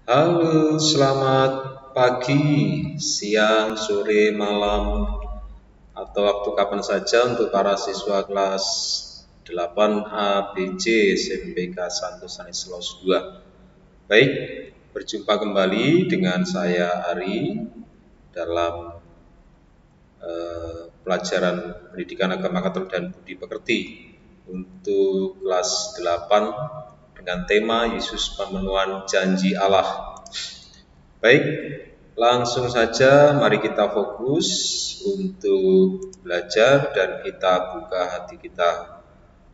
Halo, selamat pagi, siang, sore, malam, atau waktu kapan saja untuk para siswa kelas 8 A, B, C, SMPK 1 Stanislaus 2. Baik, berjumpa kembali dengan saya Ari dalam pelajaran Pendidikan Agama Katolik dan Budi Pekerti untuk kelas 8 dengan tema Yesus Pemenuhan Janji Allah. Baik, langsung saja mari kita fokus untuk belajar dan kita buka hati kita.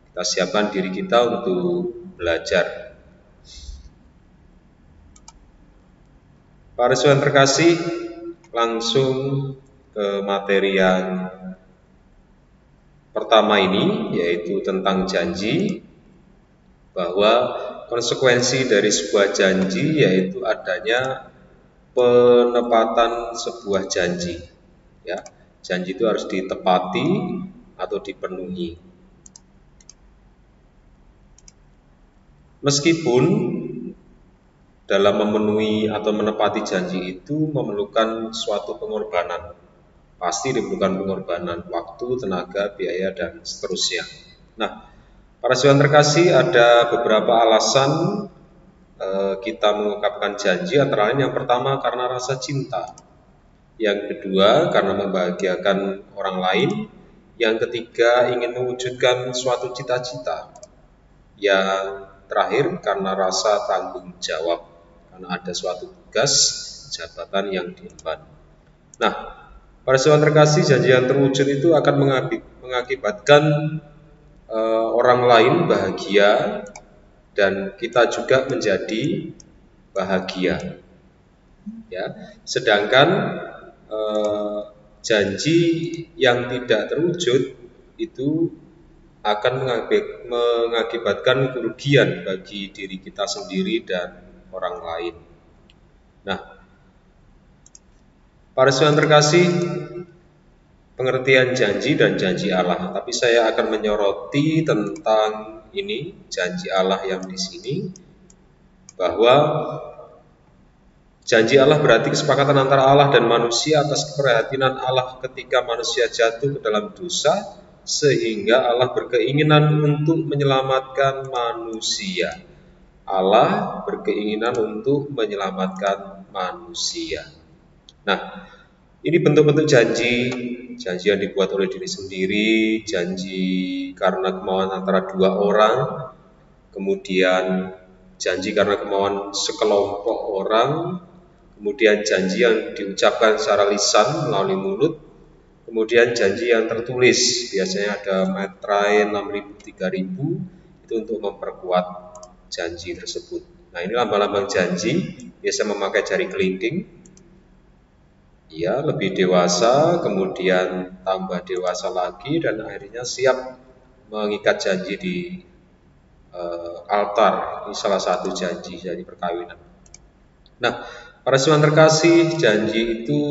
Kita siapkan diri kita untuk belajar. Para siswa yang terkasih, langsung ke materi yang pertama ini, yaitu tentang janji, bahwa konsekuensi dari sebuah janji yaitu adanya penepatan sebuah janji. Ya, janji itu harus ditepati atau dipenuhi. Meskipun dalam memenuhi atau menepati janji itu memerlukan suatu pengorbanan. Pasti diperlukan pengorbanan waktu, tenaga, biaya, dan seterusnya. Nah, para siswa terkasih, ada beberapa alasan kita mengungkapkan janji, antara lain yang pertama karena rasa cinta, yang kedua karena membahagiakan orang lain, yang ketiga ingin mewujudkan suatu cita-cita, yang terakhir karena rasa tanggung jawab, karena ada suatu tugas jabatan yang diemban. Nah, para siswa terkasih, janji yang terwujud itu akan mengakibatkan orang lain bahagia dan kita juga menjadi bahagia. Ya, sedangkan janji yang tidak terwujud itu akan mengakibatkan kerugian bagi diri kita sendiri dan orang lain. Nah, para siswa terkasih, pengertian janji dan janji Allah. Tapi saya akan menyoroti tentang ini, janji Allah yang di sini, bahwa janji Allah berarti kesepakatan antara Allah dan manusia atas keprihatinan Allah ketika manusia jatuh ke dalam dosa, sehingga Allah berkeinginan untuk menyelamatkan manusia. Allah berkeinginan untuk menyelamatkan manusia. Nah, ini bentuk-bentuk janji, janji yang dibuat oleh diri sendiri, janji karena kemauan antara dua orang, kemudian janji karena kemauan sekelompok orang, kemudian janji yang diucapkan secara lisan melalui mulut, kemudian janji yang tertulis, biasanya ada meterai 6.000, 3.000, itu untuk memperkuat janji tersebut. Nah, ini lambang-lambang janji, biasa memakai jari kelingking, ya, lebih dewasa, kemudian tambah dewasa lagi, dan akhirnya siap mengikat janji di altar. Ini salah satu janji perkawinan. Nah, para siswa terkasih, janji itu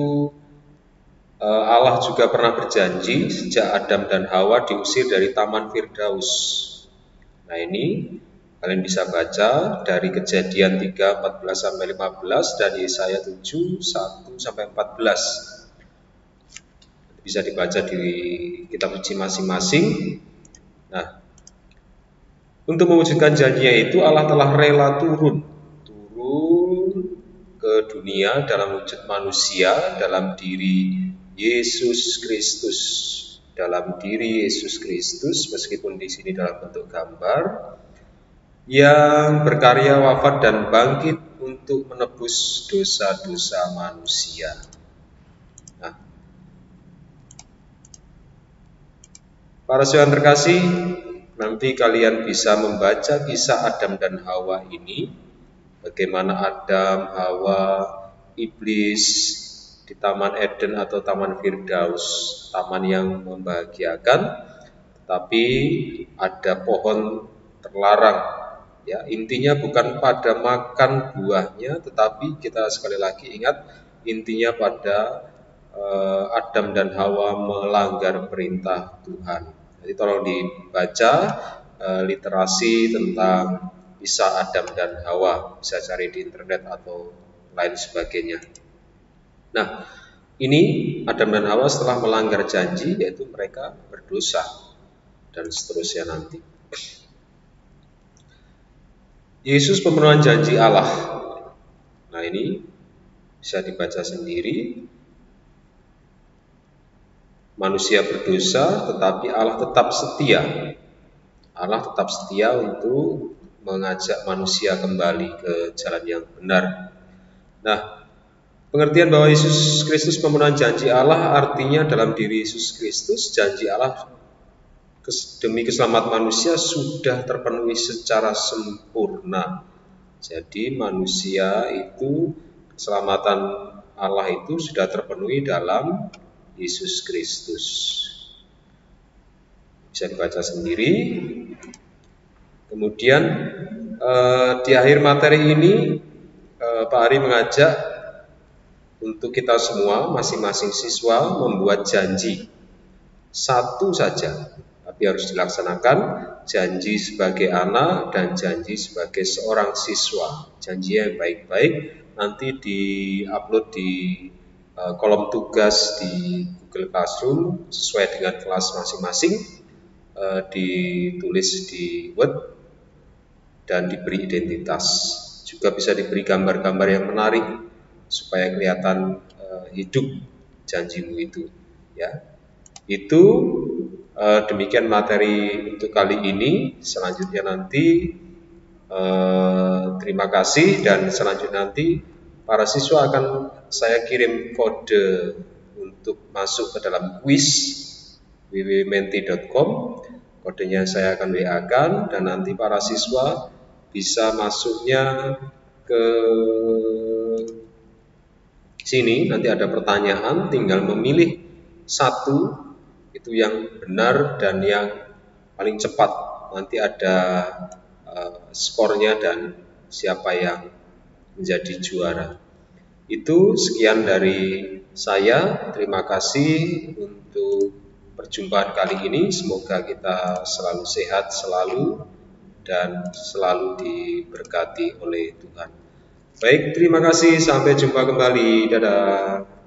Allah juga pernah berjanji sejak Adam dan Hawa diusir dari Taman Firdaus. Nah, ini kalian bisa baca dari Kejadian 3, 14-15 dan Yesaya 7, 1-14. Bisa dibaca di kitab suci masing-masing. Nah, untuk mewujudkan janjinya itu Allah telah rela turun ke dunia dalam wujud manusia dalam diri Yesus Kristus. Dalam diri Yesus Kristus, meskipun di sini dalam bentuk gambar, yang berkarya wafat dan bangkit untuk menebus dosa-dosa manusia. Nah, para siswa terkasih, nanti kalian bisa membaca kisah Adam dan Hawa ini, bagaimana Adam, Hawa, iblis di Taman Eden atau Taman Firdaus, taman yang membahagiakan, tapi ada pohon terlarang. Ya, intinya bukan pada makan buahnya, tetapi kita sekali lagi ingat, intinya pada Adam dan Hawa melanggar perintah Tuhan. Jadi tolong dibaca literasi tentang kisah Adam dan Hawa, bisa cari di internet atau lain sebagainya. Nah, ini Adam dan Hawa setelah melanggar janji, yaitu mereka berdosa dan seterusnya nanti. Yesus pemenuhan janji Allah. Nah, ini bisa dibaca sendiri. Manusia berdosa, tetapi Allah tetap setia. Allah tetap setia untuk mengajak manusia kembali ke jalan yang benar. Nah, pengertian bahwa Yesus Kristus pemenuhan janji Allah artinya dalam diri Yesus Kristus janji Allah demi keselamatan manusia sudah terpenuhi secara sempurna. Jadi manusia itu, keselamatan Allah itu sudah terpenuhi dalam Yesus Kristus. Bisa dibaca sendiri. Kemudian di akhir materi ini Pak Ari mengajak untuk kita semua, masing-masing siswa membuat janji. Satu saja, tapi harus dilaksanakan. Janji sebagai anak dan janji sebagai seorang siswa. Janji yang baik-baik nanti di-upload di kolom tugas di Google Classroom sesuai dengan kelas masing-masing, ditulis di Word dan diberi identitas. Juga bisa diberi gambar-gambar yang menarik supaya kelihatan hidup janjimu itu, ya. Itu demikian materi untuk kali ini. Selanjutnya nanti terima kasih, dan selanjutnya nanti para siswa akan saya kirim kode untuk masuk ke dalam kuis www.menti.com. Kodenya saya akan WA-kan, dan nanti para siswa bisa masuknya ke sini. Nanti ada pertanyaan, tinggal memilih satu itu yang benar dan yang paling cepat. Nanti ada skornya dan siapa yang menjadi juara. Itu sekian dari saya. Terima kasih untuk perjumpaan kali ini. Semoga kita selalu sehat selalu dan selalu diberkati oleh Tuhan. Baik, terima kasih. Sampai jumpa kembali. Dadah.